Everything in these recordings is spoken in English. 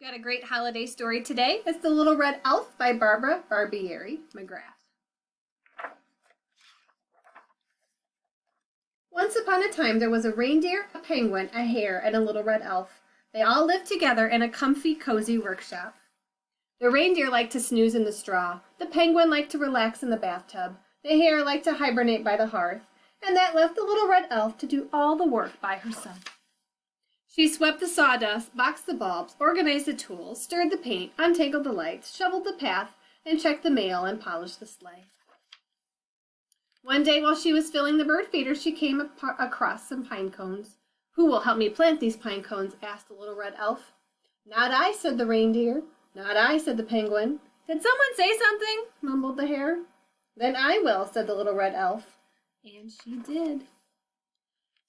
Got a great holiday story today. It's The Little Red Elf by Barbara Barbieri McGrath. Once upon a time there was a reindeer, a penguin, a hare, and a little red elf. They all lived together in a comfy, cozy workshop. The reindeer liked to snooze in the straw. The penguin liked to relax in the bathtub. The hare liked to hibernate by the hearth. And that left the little red elf to do all the work by herself. She swept the sawdust, boxed the bulbs, organized the tools, stirred the paint, untangled the lights, shoveled the path, and checked the mail and polished the sleigh. One day while she was filling the bird feeder, she came across some pine cones. "Who will help me plant these pine cones?" asked the little red elf. "Not I," said the reindeer. "Not I," said the penguin. "Did someone say something?" mumbled the hare. "Then I will," said the little red elf. And she did.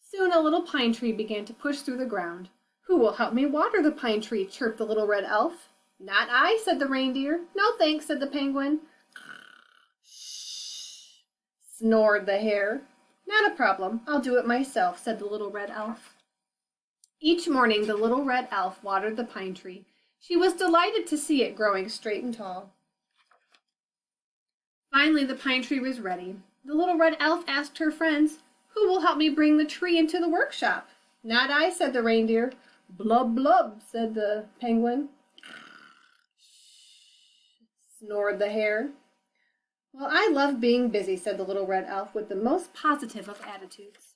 Soon a little pine tree began to push through the ground. "Who will help me water the pine tree?" chirped the little red elf. "Not I," said the reindeer. "No thanks," said the penguin. "Shh," snored the hare. "Not a problem. I'll do it myself," said the little red elf. Each morning the little red elf watered the pine tree. She was delighted to see it growing straight and tall. Finally the pine tree was ready. The little red elf asked her friends, "Who will help me bring the tree into the workshop?" "Not I," said the reindeer. "Blub, blub," said the penguin. Snored the hare. "Well, I love being busy," said the little red elf with the most positive of attitudes.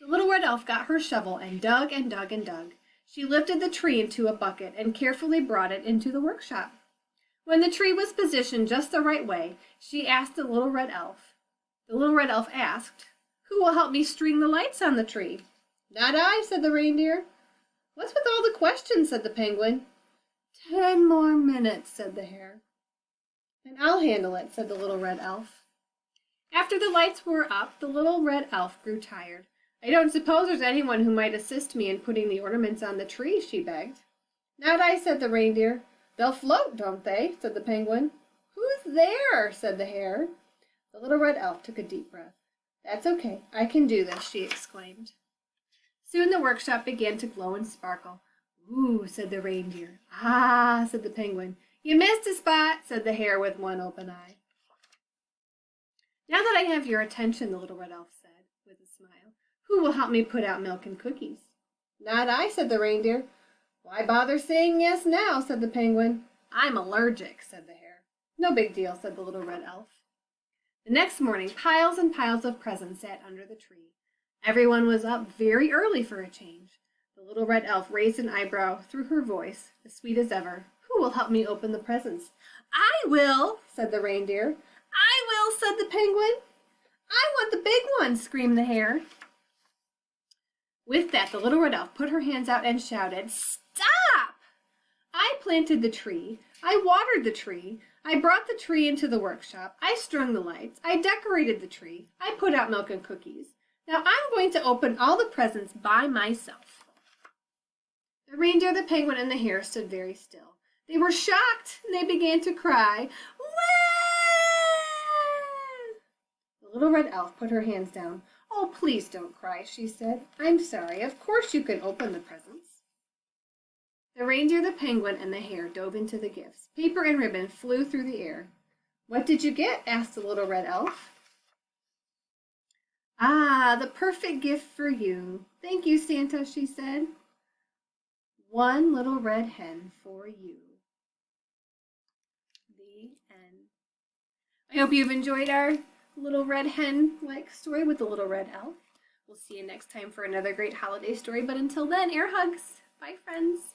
The little red elf got her shovel and dug and dug and dug. She lifted the tree into a bucket and carefully brought it into the workshop. When the tree was positioned just the right way, she asked the little red elf. The little red elf asked, "Who will help me string the lights on the tree?" "Not I," said the reindeer. "What's with all the questions?" said the penguin. 10 more minutes, said the hare. "And I'll handle it," said the little red elf. After the lights were up, the little red elf grew tired. "I don't suppose there's anyone who might assist me in putting the ornaments on the tree," she begged. "Not I," said the reindeer. "They'll float, don't they?" said the penguin. "Who's there?" said the hare. The little red elf took a deep breath. "That's okay, I can do this," she exclaimed. Soon the workshop began to glow and sparkle. "Ooh," said the reindeer. "Ah," said the penguin. "You missed a spot," said the hare with one open eye. "Now that I have your attention," the little red elf said with a smile, "who will help me put out milk and cookies?" "Not I," said the reindeer. "Why bother saying yes now?" said the penguin. "I'm allergic," said the hare. "No big deal," said the little red elf. The next morning, piles and piles of presents sat under the tree. Everyone was up very early for a change. The little red elf raised an eyebrow through her voice, as sweet as ever. "Who will help me open the presents?" "I will," said the reindeer. "I will," said the penguin. "I want the big one," screamed the hare. With that, the little red elf put her hands out and shouted, "Stop! I planted the tree. I watered the tree. I brought the tree into the workshop. I strung the lights. I decorated the tree. I put out milk and cookies. Now I'm going to open all the presents by myself." The reindeer, the penguin, and the hare stood very still. They were shocked, and they began to cry. "Wah!" The little red elf put her hands down. "Oh, please don't cry," she said. "I'm sorry. Of course you can open the presents." The reindeer, the penguin, and the hare dove into the gifts. Paper and ribbon flew through the air. "What did you get?" asked the little red elf. "Ah, the perfect gift for you. Thank you, Santa," she said. "One little red hen for you." The end. I hope you've enjoyed our little red hen-like story with the little red elf. We'll see you next time for another great holiday story, but until then, air hugs. Bye, friends.